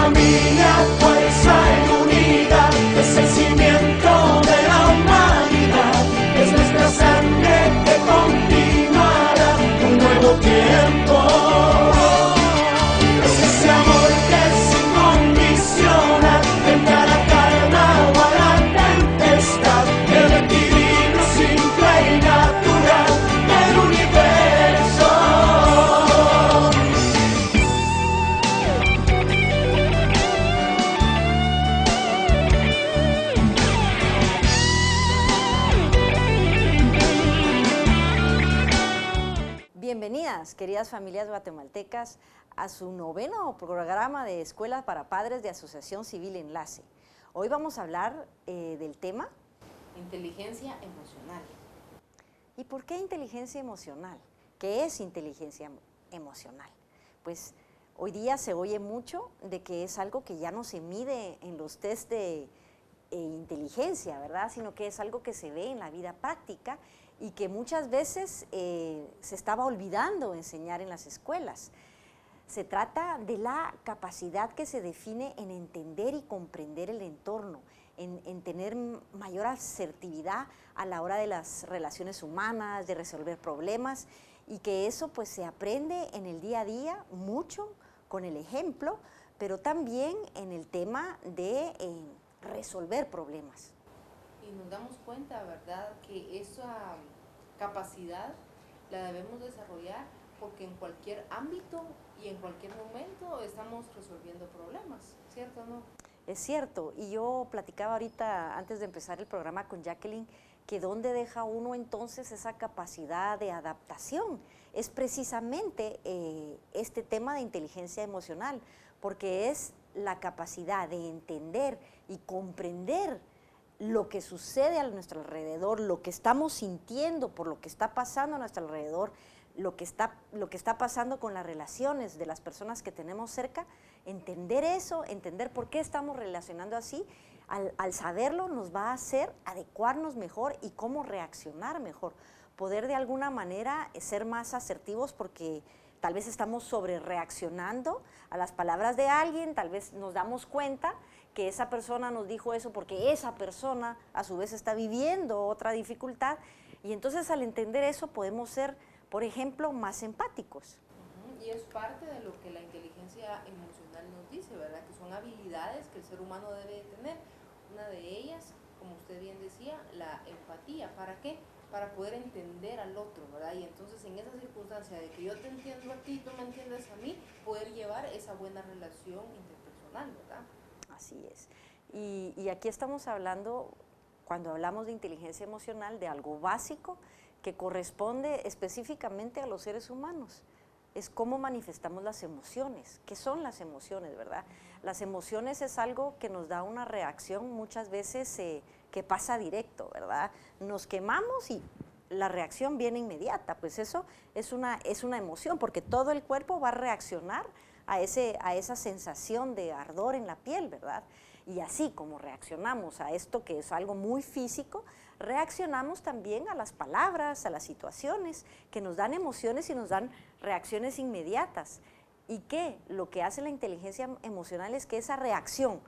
familia, fuerza y unidad, es el cimiento de la humanidad, es nuestra sangre que continuará un nuevo tiempo. Es ese amor que es incondicional, frente a la calma o a la tempestad, el equilibrio simple y natural del universo. Bienvenidas, queridas familias guatemaltecas, a su noveno programa de Escuela para Padres de Asociación Civil Enlace. Hoy vamos a hablar del tema inteligencia emocional. ¿Y por qué inteligencia emocional? ¿Qué es inteligencia emocional? Pues hoy día se oye mucho de que es algo que ya no se mide en los test de inteligencia, ¿verdad? Sino que es algo que se ve en la vida práctica y que muchas veces se estaba olvidando enseñar en las escuelas. Se trata de la capacidad que se define en entender y comprender el entorno, en tener mayor asertividad a la hora de las relaciones humanas, de resolver problemas, y que eso pues se aprende en el día a día mucho con el ejemplo, pero también en el tema de resolver problemas. Y nos damos cuenta, ¿verdad?, que esa capacidad la debemos desarrollar porque en cualquier ámbito y en cualquier momento estamos resolviendo problemas, ¿cierto o no? Es cierto, y yo platicaba ahorita, antes de empezar el programa con Jacqueline, que dónde deja uno entonces esa capacidad de adaptación. Es precisamente este tema de inteligencia emocional, porque es la capacidad de entender y comprender lo que sucede a nuestro alrededor, lo que estamos sintiendo por lo que está pasando a nuestro alrededor, lo que está pasando con las relaciones de las personas que tenemos cerca, entender eso, entender por qué estamos relacionando así, al saberlo nos va a hacer adecuarnos mejor y cómo reaccionar mejor, poder de alguna manera ser más asertivos porque tal vez estamos sobre reaccionando a las palabras de alguien, tal vez nos damos cuenta que esa persona nos dijo eso porque esa persona a su vez está viviendo otra dificultad y entonces al entender eso podemos ser, por ejemplo, más empáticos. Y es parte de lo que la inteligencia emocional nos dice, ¿verdad? Que son habilidades que el ser humano debe tener. Una de ellas, como usted bien decía, la empatía. ¿Para qué? Para poder entender al otro, ¿verdad? Y entonces en esa circunstancia de que yo te entiendo a ti, tú me entiendes a mí, poder llevar esa buena relación interpersonal, ¿verdad? Así es. Y aquí estamos hablando, cuando hablamos de inteligencia emocional, de algo básico que corresponde específicamente a los seres humanos. Es cómo manifestamos las emociones. ¿Qué son las emociones, verdad? Las emociones es algo que nos da una reacción muchas veces que pasa directo, ¿verdad? Nos quemamos y la reacción viene inmediata, pues eso es una emoción, porque todo el cuerpo va a reaccionar a esa sensación de ardor en la piel, ¿verdad? Y así como reaccionamos a esto que es algo muy físico, reaccionamos también a las palabras, a las situaciones que nos dan emociones y nos dan reacciones inmediatas. ¿Y qué? Lo que hace la inteligencia emocional es que esa reacción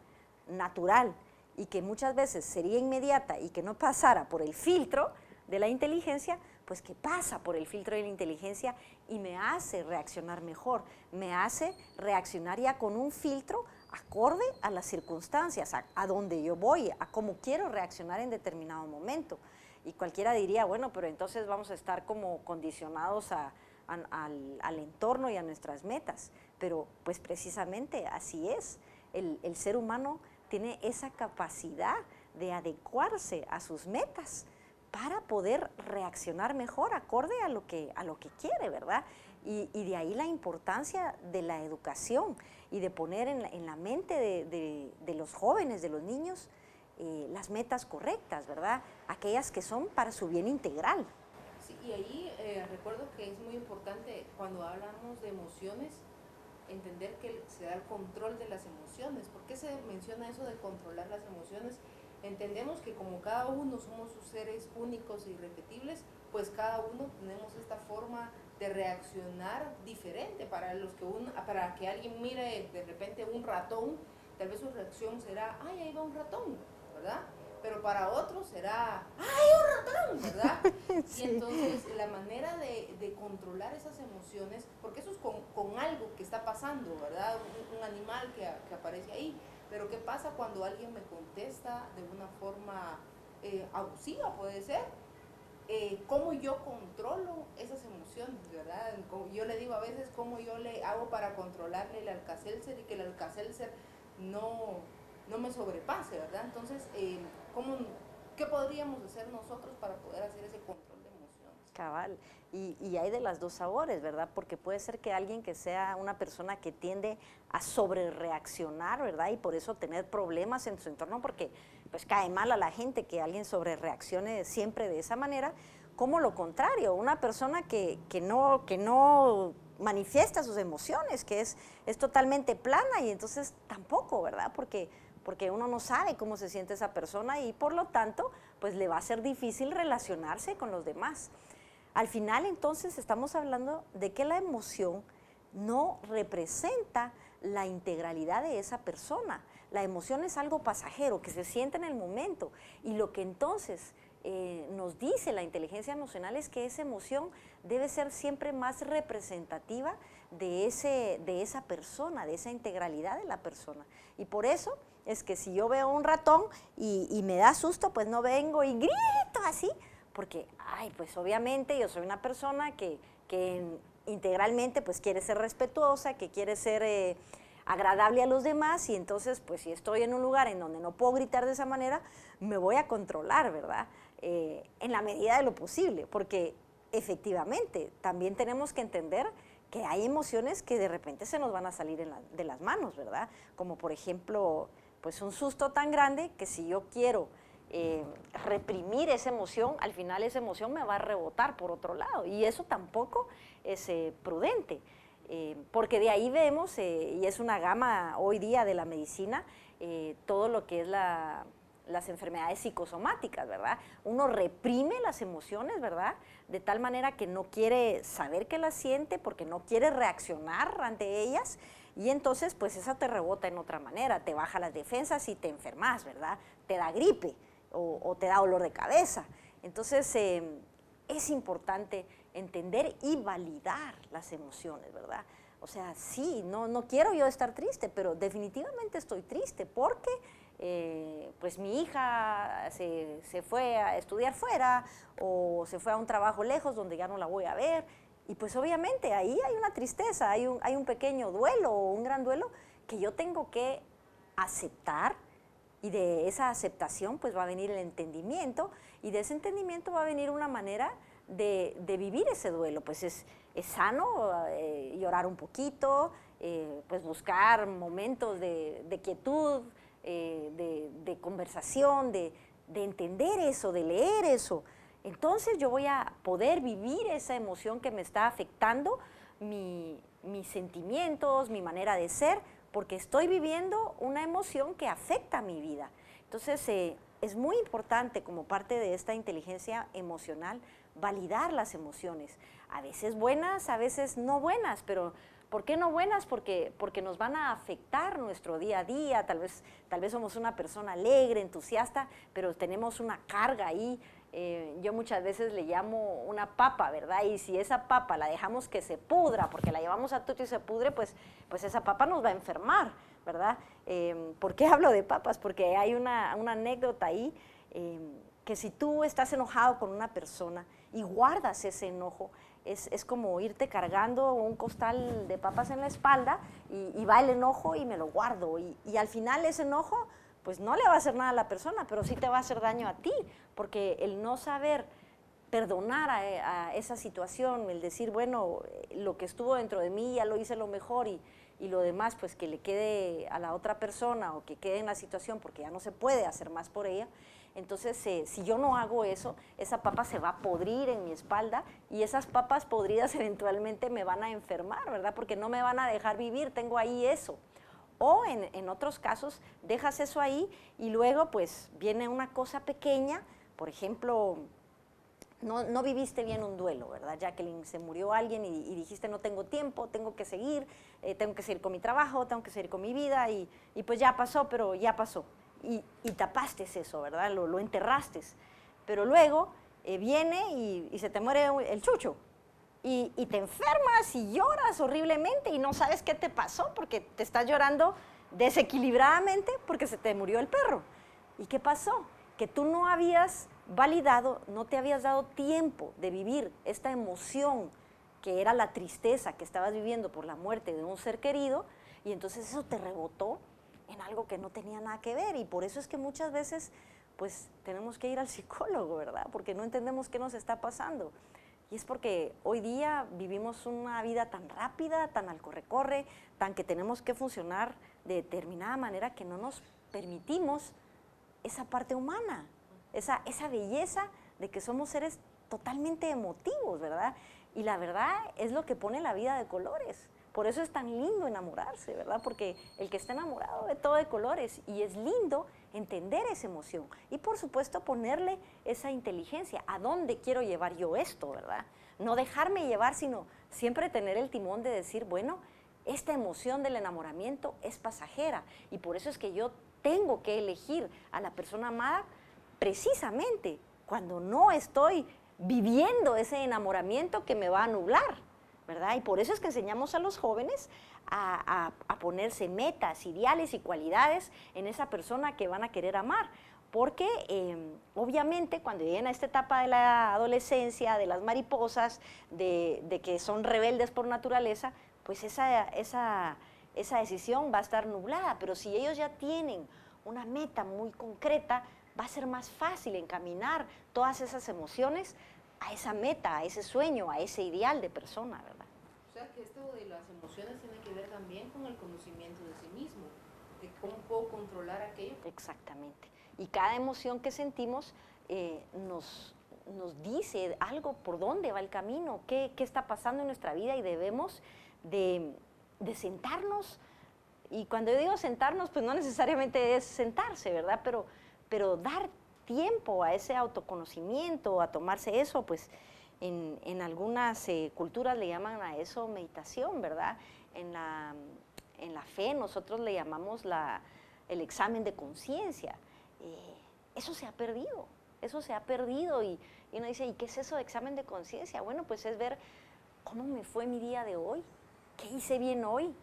natural y que muchas veces sería inmediata y que no pasara por el filtro de la inteligencia, pues que pasa por el filtro de la inteligencia y me hace reaccionar mejor, me hace reaccionar ya con un filtro acorde a las circunstancias, a donde yo voy, a cómo quiero reaccionar en determinado momento. Y cualquiera diría, bueno, pero entonces vamos a estar como condicionados al entorno y a nuestras metas. Pero pues precisamente así es. El ser humano tiene esa capacidad de adecuarse a sus metas para poder reaccionar mejor acorde a lo que quiere, ¿verdad? Y de ahí la importancia de la educación y de poner en la mente de los jóvenes, de los niños, las metas correctas, ¿verdad? Aquellas que son para su bien integral. Sí, y ahí recuerdo que es muy importante cuando hablamos de emociones, entender que se da el control de las emociones. ¿Por qué se menciona eso de controlar las emociones? Entendemos que como cada uno somos seres únicos e irrepetibles, pues cada uno tenemos esta forma reaccionar diferente. Para que alguien mire de repente un ratón, tal vez su reacción será, ay, ahí va un ratón, ¿verdad? Pero para otros será, ¡ay, un ratón!, ¿verdad? Sí. Y entonces la manera de controlar esas emociones, porque eso es con algo que está pasando, ¿verdad? Un animal que aparece ahí. Pero ¿qué pasa cuando alguien me contesta de una forma abusiva, puede ser? ¿Cómo yo controlo esas emociones, verdad? Yo le digo a veces cómo yo le hago para controlarle el Alka-Seltzer y que el Alka-Seltzer no me sobrepase, ¿verdad? Entonces, ¿qué podríamos hacer nosotros para poder hacer ese control de emociones? Cabal, y hay de las dos sabores, ¿verdad? Porque puede ser que alguien que sea una persona que tiende a sobrereaccionar, ¿verdad? Y por eso tener problemas en su entorno, porque pues cae mal a la gente que alguien sobrereaccione siempre de esa manera, como lo contrario, una persona que no manifiesta sus emociones, que es totalmente plana y entonces tampoco, ¿verdad? Porque uno no sabe cómo se siente esa persona y por lo tanto, pues le va a ser difícil relacionarse con los demás. Al final, entonces, estamos hablando de que la emoción no representa la integralidad de esa persona. La emoción es algo pasajero que se siente en el momento y lo que entonces nos dice la inteligencia emocional es que esa emoción debe ser siempre más representativa de esa persona, de esa integralidad de la persona. Y por eso es que si yo veo un ratón y me da susto, pues no vengo y grito así, porque, pues obviamente yo soy una persona que integralmente pues quiere ser respetuosa, que quiere ser agradable a los demás y entonces pues si estoy en un lugar en donde no puedo gritar de esa manera, me voy a controlar, ¿verdad? En la medida de lo posible, porque efectivamente también tenemos que entender que hay emociones que de repente se nos van a salir de las manos, ¿verdad? Como por ejemplo, pues un susto tan grande que si yo quiero reprimir esa emoción, al final esa emoción me va a rebotar por otro lado y eso tampoco es prudente, porque de ahí vemos, y es una gama hoy día de la medicina, todo lo que es las enfermedades psicosomáticas, ¿verdad? Uno reprime las emociones, ¿verdad? De tal manera que no quiere saber que las siente porque no quiere reaccionar ante ellas y entonces pues esa te rebota en otra manera, te baja las defensas y te enfermas, ¿verdad? Te da gripe o te da dolor de cabeza. Entonces es importante entender y validar las emociones, ¿verdad? O sea, sí, no quiero yo estar triste, pero definitivamente estoy triste porque pues mi hija se fue a estudiar fuera o se fue a un trabajo lejos donde ya no la voy a ver y pues obviamente ahí hay una tristeza, hay un pequeño duelo o un gran duelo que yo tengo que aceptar y de esa aceptación pues va a venir el entendimiento y de ese entendimiento va a venir una manera de vivir ese duelo, pues es sano llorar un poquito, pues buscar momentos de quietud, de conversación, de entender eso, de leer eso. Entonces yo voy a poder vivir esa emoción que me está afectando, mis sentimientos, mi manera de ser, porque estoy viviendo una emoción que afecta mi vida. Entonces es muy importante como parte de esta inteligencia emocional validar las emociones, a veces buenas, a veces no buenas, pero ¿por qué no buenas? Porque nos van a afectar nuestro día a día, tal vez somos una persona alegre, entusiasta, pero tenemos una carga ahí. Yo muchas veces le llamo una papa, ¿verdad? Y si esa papa la dejamos que se pudra, porque la llevamos a tuto y se pudre, pues esa papa nos va a enfermar, ¿verdad? ¿Por qué hablo de papas? Porque hay una anécdota ahí, que si tú estás enojado con una persona y guardas ese enojo, es como irte cargando un costal de papas en la espalda y va el enojo y me lo guardo y al final ese enojo pues no le va a hacer nada a la persona, pero sí te va a hacer daño a ti, porque el no saber perdonar a esa situación, el decir, bueno, lo que estuvo dentro de mí ya lo hice lo mejor y lo demás pues que le quede a la otra persona o que quede en la situación porque ya no se puede hacer más por ella. Entonces, si yo no hago eso, esa papa se va a podrir en mi espalda y esas papas podridas eventualmente me van a enfermar, ¿verdad? Porque no me van a dejar vivir, tengo ahí eso. O en otros casos, dejas eso ahí y luego pues viene una cosa pequeña, por ejemplo, no viviste bien un duelo, ¿verdad? Jacqueline, se murió alguien y dijiste no tengo tiempo, tengo que seguir con mi trabajo, tengo que seguir con mi vida y pues ya pasó, pero ya pasó. Y tapaste eso, ¿verdad? Lo enterraste. Pero luego viene y se te muere el chucho. Y te enfermas y lloras horriblemente y no sabes qué te pasó porque te estás llorando desequilibradamente porque se te murió el perro. ¿Y qué pasó? Que tú no habías validado, no te habías dado tiempo de vivir esta emoción que era la tristeza que estabas viviendo por la muerte de un ser querido y entonces eso te rebotó en algo que no tenía nada que ver y por eso es que muchas veces pues tenemos que ir al psicólogo, ¿verdad? Porque no entendemos qué nos está pasando. Y es porque hoy día vivimos una vida tan rápida, tan al corre-corre, tan que tenemos que funcionar de determinada manera que no nos permitimos esa parte humana, esa belleza de que somos seres totalmente emotivos, ¿verdad? Y la verdad es lo que pone la vida de colores. Por eso es tan lindo enamorarse, ¿verdad? Porque el que está enamorado ve todo de colores y es lindo entender esa emoción. Y por supuesto ponerle esa inteligencia. ¿A dónde quiero llevar yo esto, verdad? No dejarme llevar, sino siempre tener el timón de decir, bueno, esta emoción del enamoramiento es pasajera. Y por eso es que yo tengo que elegir a la persona amada precisamente cuando no estoy viviendo ese enamoramiento que me va a nublar, ¿verdad? Y por eso es que enseñamos a los jóvenes a ponerse metas, ideales y cualidades en esa persona que van a querer amar. Porque obviamente cuando lleguen a esta etapa de la adolescencia, de las mariposas, de que son rebeldes por naturaleza, pues esa decisión va a estar nublada. Pero si ellos ya tienen una meta muy concreta, va a ser más fácil encaminar todas esas emociones a esa meta, a ese sueño, a ese ideal de persona, ¿verdad? O sea que esto de las emociones tiene que ver también con el conocimiento de sí mismo, de cómo puedo controlar aquello. Exactamente. Y cada emoción que sentimos nos dice algo, por dónde va el camino, qué está pasando en nuestra vida y debemos de sentarnos. Y cuando yo digo sentarnos, pues no necesariamente es sentarse, ¿verdad? Pero dar tiempo a ese autoconocimiento, a tomarse eso, pues en algunas culturas le llaman a eso meditación, ¿verdad? En la fe nosotros le llamamos el examen de conciencia. Eso se ha perdido y uno dice, ¿y qué es eso de examen de conciencia? Bueno, pues es ver cómo me fue mi día de hoy, qué hice bien hoy,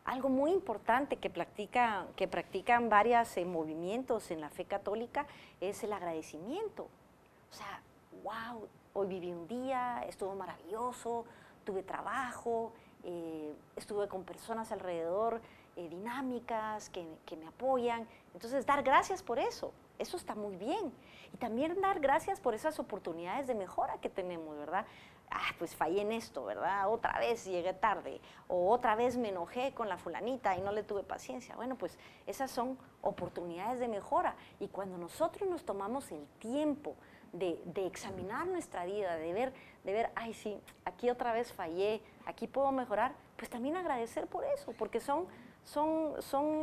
algo muy importante que practican varios movimientos en la fe católica es el agradecimiento. O sea, wow, hoy viví un día, estuvo maravilloso, tuve trabajo, estuve con personas alrededor dinámicas que me apoyan. Entonces, dar gracias por eso está muy bien. Y también dar gracias por esas oportunidades de mejora que tenemos, ¿verdad? Pues fallé en esto, ¿verdad? Otra vez llegué tarde, o otra vez me enojé con la fulanita y no le tuve paciencia. Bueno, pues esas son oportunidades de mejora. Y cuando nosotros nos tomamos el tiempo de examinar nuestra vida, de ver, ay sí, aquí otra vez fallé, aquí puedo mejorar, pues también agradecer por eso, porque son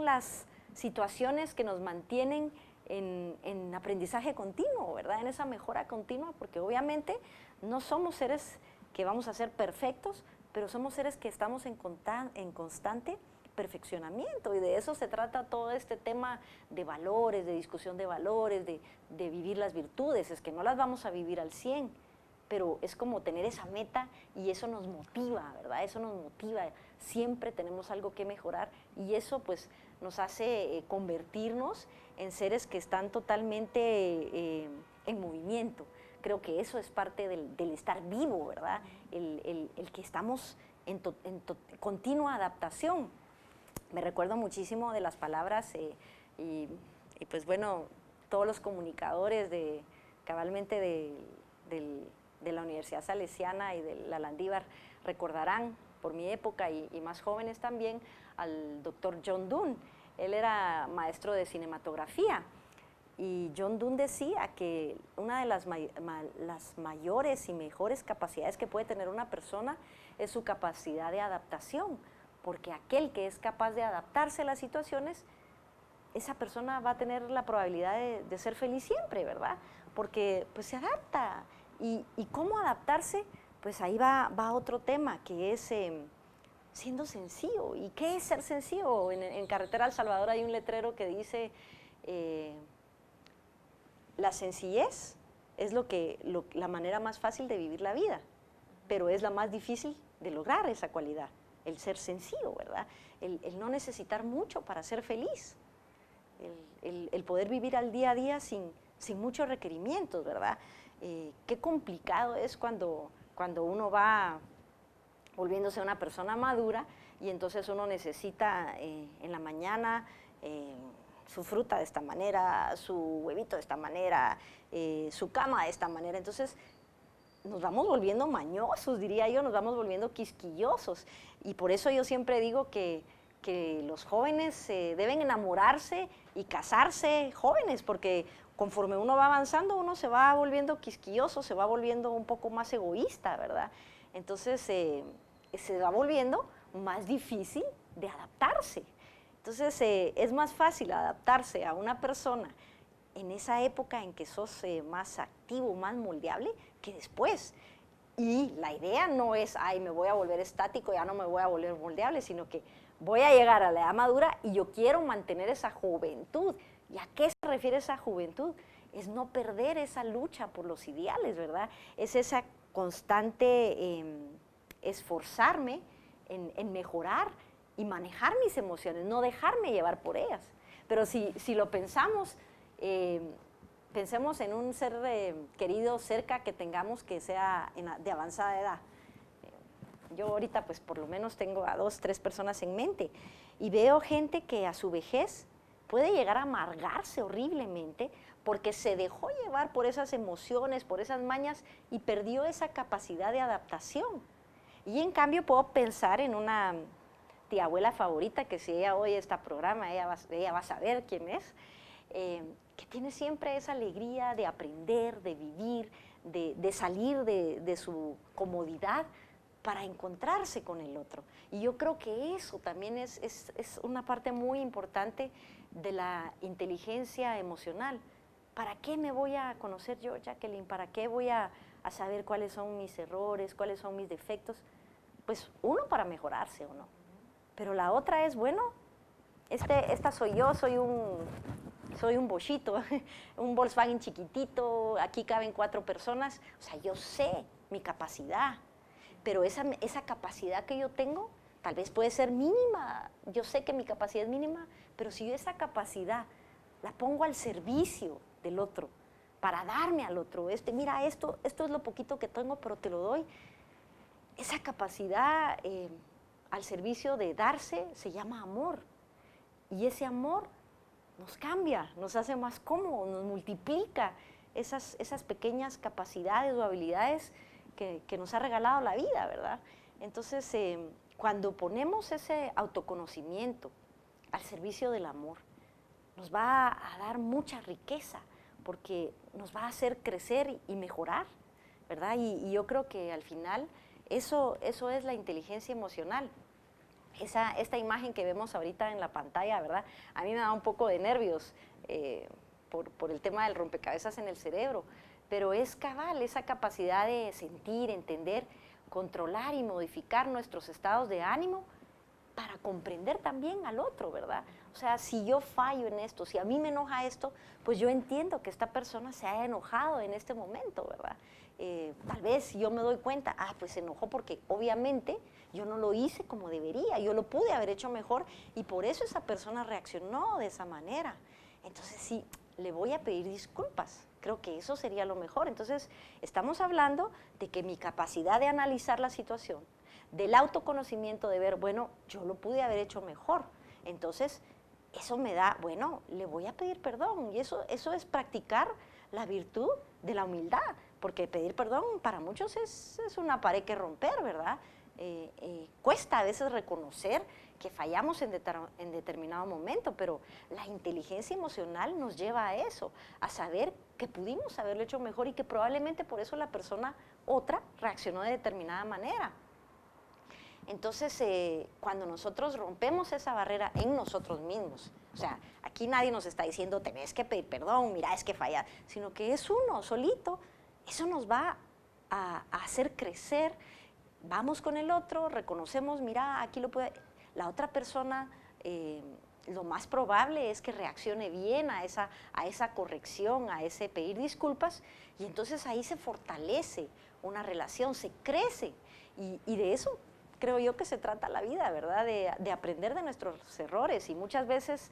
las situaciones que nos mantienen en aprendizaje continuo, ¿verdad? En esa mejora continua, porque obviamente no somos seres que vamos a ser perfectos, pero somos seres que estamos en constante perfeccionamiento, y de eso se trata todo este tema de valores, de discusión de valores, de vivir las virtudes. Es que no las vamos a vivir al 100, pero es como tener esa meta y eso nos motiva, ¿verdad? Eso nos motiva, siempre tenemos algo que mejorar y eso pues nos hace convertirnos en seres que están totalmente en movimiento. Creo que eso es parte del estar vivo, ¿verdad? El que estamos en continua adaptación. Me recuerdo muchísimo de las palabras y pues bueno, todos los comunicadores cabalmente de la Universidad Salesiana y de la Landívar recordarán por mi época y más jóvenes también al doctor John Donne. Él era maestro de cinematografía y John Donne decía que una de las mayores y mejores capacidades que puede tener una persona es su capacidad de adaptación, porque aquel que es capaz de adaptarse a las situaciones, esa persona va a tener la probabilidad de ser feliz siempre, ¿verdad? porque pues se adapta. ¿Y cómo adaptarse? Pues ahí va otro tema, que es siendo sencillo. ¿Y qué es ser sencillo? En Carretera al Salvador hay un letrero que dice, la sencillez es la manera más fácil de vivir la vida, pero es la más difícil de lograr esa cualidad, el ser sencillo, ¿verdad? El no necesitar mucho para ser feliz, el poder vivir al día a día sin muchos requerimientos, ¿verdad? Qué complicado es cuando uno va volviéndose una persona madura y entonces uno necesita en la mañana su fruta de esta manera, su huevito de esta manera, su cama de esta manera. Entonces nos vamos volviendo mañosos, diría yo, nos vamos volviendo quisquillosos. Y por eso yo siempre digo que los jóvenes deben enamorarse y casarse jóvenes, porque conforme uno va avanzando, uno se va volviendo quisquilloso, se va volviendo un poco más egoísta, ¿verdad? Entonces se va volviendo más difícil de adaptarse. Entonces es más fácil adaptarse a una persona en esa época en que sos más activo, más moldeable, que después. Y la idea no es, ay, me voy a volver estático, ya no me voy a volver moldeable, sino que voy a llegar a la edad madura y yo quiero mantener esa juventud. ¿Y a qué se refiere esa juventud? Es no perder esa lucha por los ideales, ¿verdad? Es esa constante esforzarme en mejorar y manejar mis emociones, no dejarme llevar por ellas. Pero si lo pensamos, pensemos en un ser querido cerca que tengamos que sea de avanzada edad. Yo ahorita pues por lo menos tengo a 2, 3 personas en mente y veo gente que a su vejez puede llegar a amargarse horriblemente porque se dejó llevar por esas emociones, por esas mañas y perdió esa capacidad de adaptación. Y en cambio puedo pensar en una tía abuela favorita que si ella oye este programa, ella va a saber quién es, que tiene siempre esa alegría de aprender, de vivir, de salir de su comodidad para encontrarse con el otro. Y yo creo que eso también es una parte muy importante de la inteligencia emocional. ¿Para qué me voy a conocer yo, Jacqueline? ¿Para qué voy a saber cuáles son mis errores, cuáles son mis defectos? Pues uno, para mejorarse o no. Pero la otra es, bueno, esta soy yo, soy un bochito, un Volkswagen chiquitito, aquí caben 4 personas. O sea, yo sé mi capacidad, pero esa capacidad que yo tengo tal vez puede ser mínima. Yo sé que mi capacidad es mínima, pero si yo esa capacidad la pongo al servicio del otro, para darme al otro, mira, esto es lo poquito que tengo, pero te lo doy. Esa capacidad al servicio de darse se llama amor. Y ese amor nos cambia, nos hace más cómodos, nos multiplica esas pequeñas capacidades o habilidades que nos ha regalado la vida, ¿verdad? Entonces, cuando ponemos ese autoconocimiento al servicio del amor, nos va a dar mucha riqueza, porque nos va a hacer crecer y mejorar, ¿verdad? Y yo creo que al final eso es la inteligencia emocional. Esta imagen que vemos ahorita en la pantalla, ¿verdad? A mí me da un poco de nervios por el tema del rompecabezas en el cerebro, pero es cabal esa capacidad de sentir, entender, controlar y modificar nuestros estados de ánimo para comprender también al otro, ¿verdad? O sea, si yo fallo en esto, si a mí me enoja esto, pues yo entiendo que esta persona se haya enojado en este momento, ¿verdad? Tal vez si yo me doy cuenta, pues se enojó porque obviamente yo no lo hice como debería, yo lo pude haber hecho mejor y por eso esa persona reaccionó de esa manera. Entonces sí, le voy a pedir disculpas, creo que eso sería lo mejor. Entonces estamos hablando de que mi capacidad de analizar la situación, del autoconocimiento, de ver, bueno, yo lo pude haber hecho mejor, entonces eso me da, bueno, le voy a pedir perdón y eso es practicar la virtud de la humildad, porque pedir perdón para muchos es una pared que romper, ¿verdad? Cuesta a veces reconocer que fallamos en determinado momento, pero la inteligencia emocional nos lleva a eso, a saber que pudimos haberlo hecho mejor y que probablemente por eso la persona otra reaccionó de determinada manera. Entonces, cuando nosotros rompemos esa barrera en nosotros mismos, o sea, aquí nadie nos está diciendo tenés que pedir perdón, mira, es que fallas, sino que es uno solito, eso nos va a hacer crecer. Vamos con el otro, reconocemos, mira, aquí lo puede, la otra persona, lo más probable es que reaccione bien a esa corrección, a ese pedir disculpas, y entonces ahí se fortalece una relación, se crece, y de eso creo yo que se trata la vida, ¿verdad? De aprender de nuestros errores, y muchas veces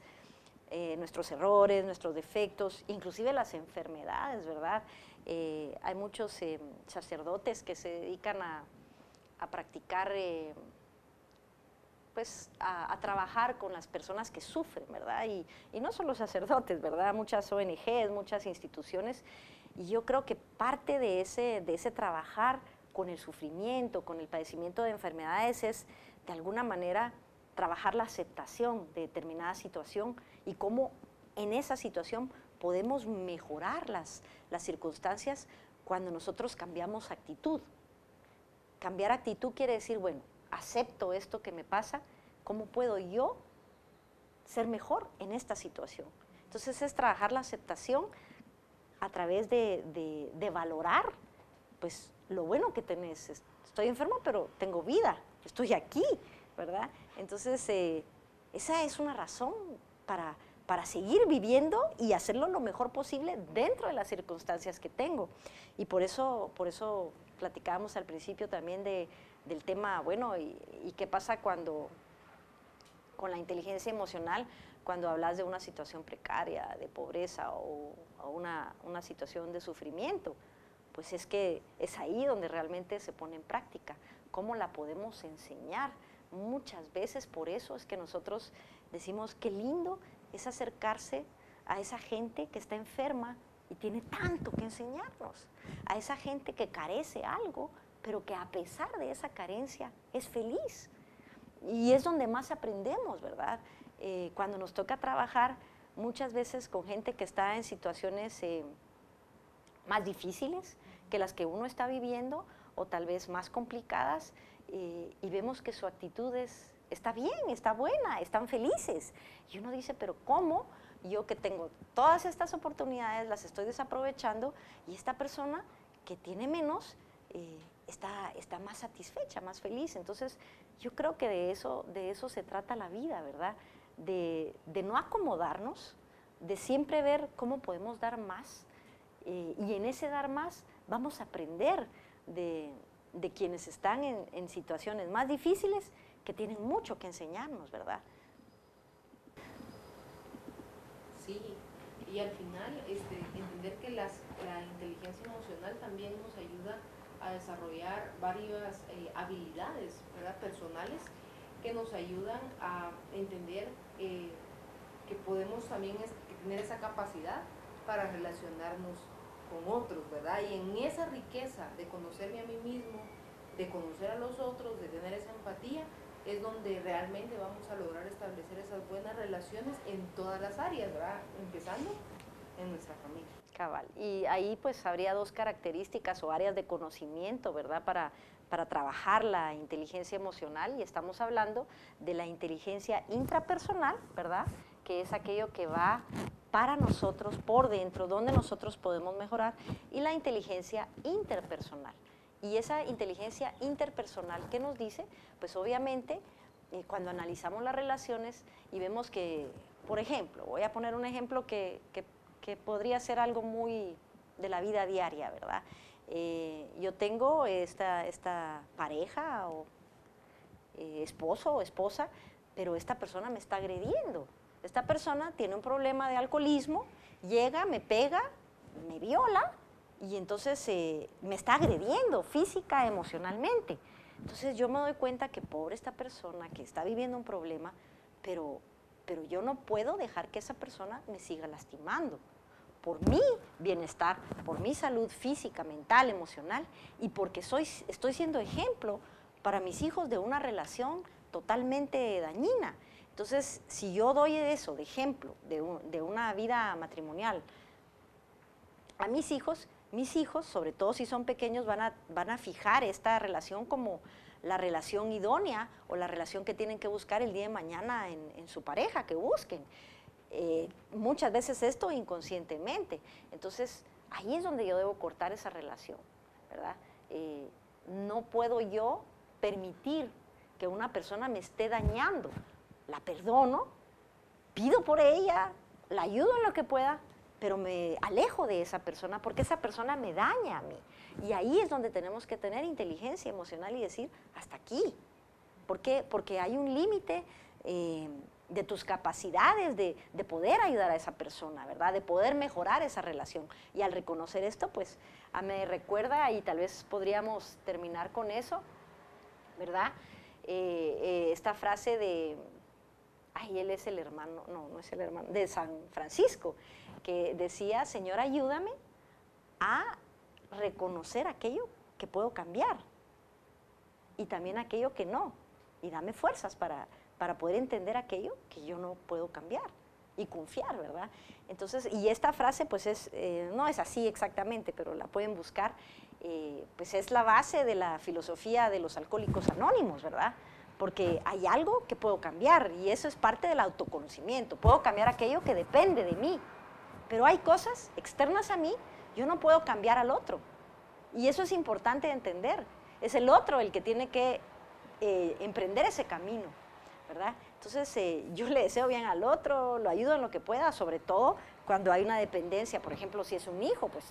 nuestros errores, nuestros defectos, inclusive las enfermedades, ¿verdad? Hay muchos sacerdotes que se dedican a practicar, pues a trabajar con las personas que sufren, ¿verdad? Y no solo sacerdotes, ¿verdad? Muchas ONGs, muchas instituciones, y yo creo que parte de ese trabajar con el sufrimiento, con el padecimiento de enfermedades es, de alguna manera, trabajar la aceptación de determinada situación y cómo en esa situación podemos mejorar las circunstancias cuando nosotros cambiamos actitud. Cambiar actitud quiere decir, bueno, acepto esto que me pasa, ¿cómo puedo yo ser mejor en esta situación? Entonces es trabajar la aceptación a través de valorar, pues, lo bueno que tenés. Estoy enfermo, pero tengo vida, estoy aquí, ¿verdad? Entonces, esa es una razón para seguir viviendo y hacerlo lo mejor posible dentro de las circunstancias que tengo. Y por eso platicábamos al principio también del tema, bueno, y qué pasa con la inteligencia emocional, cuando hablas de una situación precaria, de pobreza o una situación de sufrimiento. Pues es que es ahí donde realmente se pone en práctica. ¿Cómo la podemos enseñar? Muchas veces por eso es que nosotros decimos qué lindo es acercarse a esa gente que está enferma y tiene tanto que enseñarnos, a esa gente que carece algo, pero que a pesar de esa carencia es feliz. Y es donde más aprendemos, ¿verdad? Cuando nos toca trabajar muchas veces con gente que está en situaciones más difíciles que las que uno está viviendo, o tal vez más complicadas, y vemos que su actitud está bien, está buena, están felices. Y uno dice, pero ¿cómo? Yo que tengo todas estas oportunidades, las estoy desaprovechando, y esta persona que tiene menos, está más satisfecha, más feliz. Entonces, yo creo que de eso se trata la vida, ¿verdad? De no acomodarnos, de siempre ver cómo podemos dar más, y en ese dar más vamos a aprender de quienes están en situaciones más difíciles, que tienen mucho que enseñarnos, ¿verdad? Sí, y al final entender que la inteligencia emocional también nos ayuda a desarrollar varias habilidades, ¿verdad?, personales, que nos ayudan a entender que podemos también tener esa capacidad para relacionarnos con otros, ¿verdad? Y en esa riqueza de conocerme a mí mismo, de conocer a los otros, de tener esa empatía, es donde realmente vamos a lograr establecer esas buenas relaciones en todas las áreas, ¿verdad? Empezando en nuestra familia. Cabal. Y ahí pues habría dos características o áreas de conocimiento, ¿verdad? Para trabajar la inteligencia emocional, y estamos hablando de la inteligencia intrapersonal, ¿verdad? Que es aquello que va para nosotros, por dentro, donde nosotros podemos mejorar, y la inteligencia interpersonal. Y esa inteligencia interpersonal, ¿qué nos dice? Pues obviamente, cuando analizamos las relaciones y vemos que, por ejemplo, voy a poner un ejemplo que podría ser algo muy de la vida diaria, ¿verdad? Yo tengo esta pareja o esposo o esposa, pero esta persona me está agrediendo. Esta persona tiene un problema de alcoholismo, llega, me pega, me viola, y entonces me está agrediendo física, emocionalmente. Entonces yo me doy cuenta que pobre esta persona que está viviendo un problema, pero yo no puedo dejar que esa persona me siga lastimando. Por mi bienestar, por mi salud física, mental, emocional, y porque estoy siendo ejemplo para mis hijos de una relación totalmente dañina. Entonces, si yo doy eso de ejemplo, de una vida matrimonial, a mis hijos, sobre todo si son pequeños, van a fijar esta relación como la relación idónea o la relación que tienen que buscar el día de mañana en su pareja, que busquen. Muchas veces esto inconscientemente. Entonces, ahí es donde yo debo cortar esa relación, ¿verdad? No puedo yo permitir que una persona me esté dañando. La perdono, pido por ella, la ayudo en lo que pueda, pero me alejo de esa persona porque esa persona me daña a mí. Y ahí es donde tenemos que tener inteligencia emocional y decir, hasta aquí. ¿Por qué? Porque hay un límite de tus capacidades de poder ayudar a esa persona, ¿verdad? De poder mejorar esa relación. Y al reconocer esto, pues, me recuerda, y tal vez podríamos terminar con eso, ¿verdad? Esta frase de, él es el hermano, no es el hermano, de San Francisco, que decía, Señor, ayúdame a reconocer aquello que puedo cambiar y también aquello que no, y dame fuerzas para poder entender aquello que yo no puedo cambiar y confiar, ¿verdad? Entonces, y esta frase pues no es así exactamente, pero la pueden buscar, pues es la base de la filosofía de los alcohólicos anónimos, ¿verdad? Porque hay algo que puedo cambiar y eso es parte del autoconocimiento. Puedo cambiar aquello que depende de mí, pero hay cosas externas a mí, yo no puedo cambiar al otro. Y eso es importante de entender. Es el otro el que tiene que emprender ese camino, ¿verdad? Entonces, yo le deseo bien al otro, lo ayudo en lo que pueda, sobre todo cuando hay una dependencia. Por ejemplo, si es un hijo, pues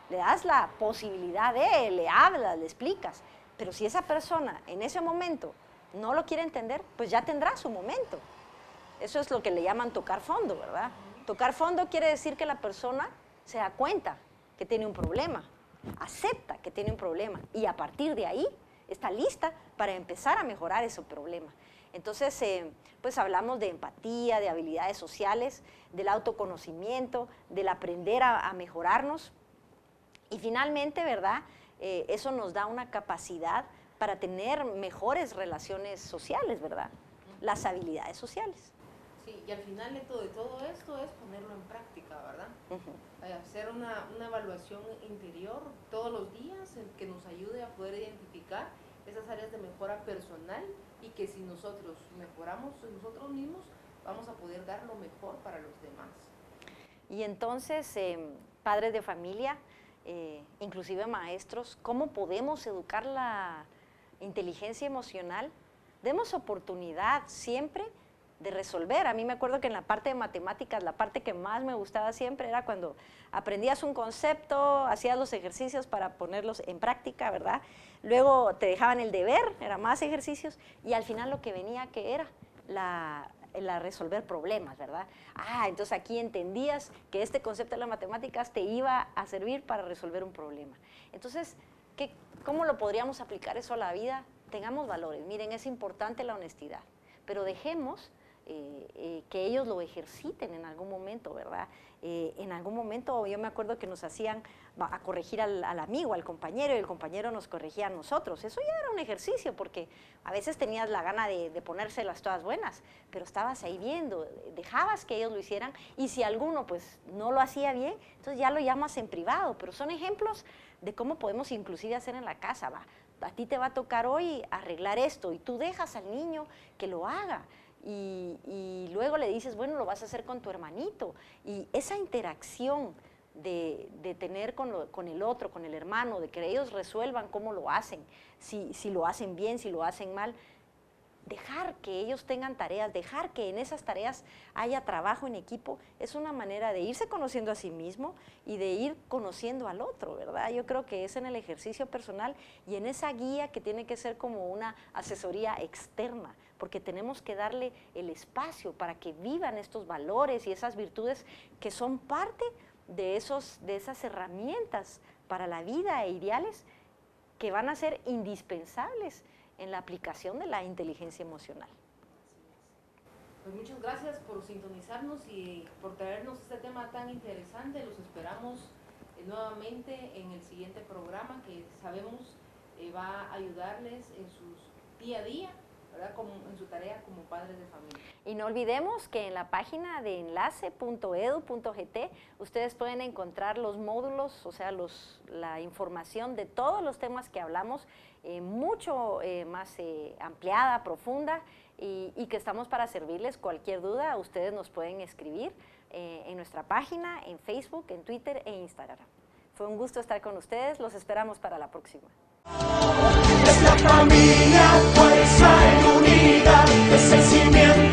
le das la posibilidad le hablas, le explicas. Pero si esa persona en ese momento no lo quiere entender, pues ya tendrá su momento. Eso es lo que le llaman tocar fondo, ¿verdad? Tocar fondo quiere decir que la persona se da cuenta que tiene un problema, acepta que tiene un problema y a partir de ahí está lista para empezar a mejorar ese problema. Entonces, pues hablamos de empatía, de habilidades sociales, del autoconocimiento, del aprender a mejorarnos y finalmente, ¿verdad? Eso nos da una capacidad para tener mejores relaciones sociales, ¿verdad? Las habilidades sociales. Sí, y al final de todo esto es ponerlo en práctica, ¿verdad? Hacer una evaluación interior todos los días que nos ayude a poder identificar esas áreas de mejora personal y que si nosotros mejoramos nosotros mismos, vamos a poder dar lo mejor para los demás. Y entonces, padres de familia, inclusive maestros, ¿cómo podemos educar la inteligencia emocional? Demos oportunidad siempre de resolver. A mí me acuerdo que en la parte de matemáticas, la parte que más me gustaba siempre era cuando aprendías un concepto, hacías los ejercicios para ponerlos en práctica, ¿verdad? Luego te dejaban el deber, eran más ejercicios, y al final lo que venía que era la resolver problemas, ¿verdad? Entonces aquí entendías que este concepto de las matemáticas te iba a servir para resolver un problema. Entonces, ¿cómo lo podríamos aplicar eso a la vida? Tengamos valores. Miren, es importante la honestidad, pero dejemos que ellos lo ejerciten en algún momento, ¿verdad? En algún momento yo me acuerdo que nos hacían a corregir al amigo, al compañero, y el compañero nos corregía a nosotros. Eso ya era un ejercicio, porque a veces tenías la gana de ponérselas todas buenas, pero estabas ahí viendo, dejabas que ellos lo hicieran, y si alguno pues no lo hacía bien, entonces ya lo llamas en privado, pero son ejemplos de cómo podemos inclusive hacer en la casa, ¿va? A ti te va a tocar hoy arreglar esto, y tú dejas al niño que lo haga. Y luego le dices, bueno, lo vas a hacer con tu hermanito. Y esa interacción de tener con el otro, con el hermano, de que ellos resuelvan cómo lo hacen, si lo hacen bien, si lo hacen mal, dejar que ellos tengan tareas, dejar que en esas tareas haya trabajo en equipo, es una manera de irse conociendo a sí mismo y de ir conociendo al otro, ¿verdad? Yo creo que es en el ejercicio personal y en esa guía que tiene que ser como una asesoría externa, porque tenemos que darle el espacio para que vivan estos valores y esas virtudes que son parte de esas herramientas para la vida e ideales que van a ser indispensables en la aplicación de la inteligencia emocional. Pues muchas gracias por sintonizarnos y por traernos este tema tan interesante. Los esperamos nuevamente en el siguiente programa que sabemos va a ayudarles en sus día a día ¿verdad? Como en su tarea como padres de familia. Y no olvidemos que en la página de enlace.edu.gt ustedes pueden encontrar los módulos, o sea, la información de todos los temas que hablamos, mucho más ampliada, profunda, y que estamos para servirles. Cualquier duda, ustedes nos pueden escribir en nuestra página, en Facebook, en Twitter e Instagram. Fue un gusto estar con ustedes, los esperamos para la próxima. Es la familia, fuerza y unidad, es el cimiento.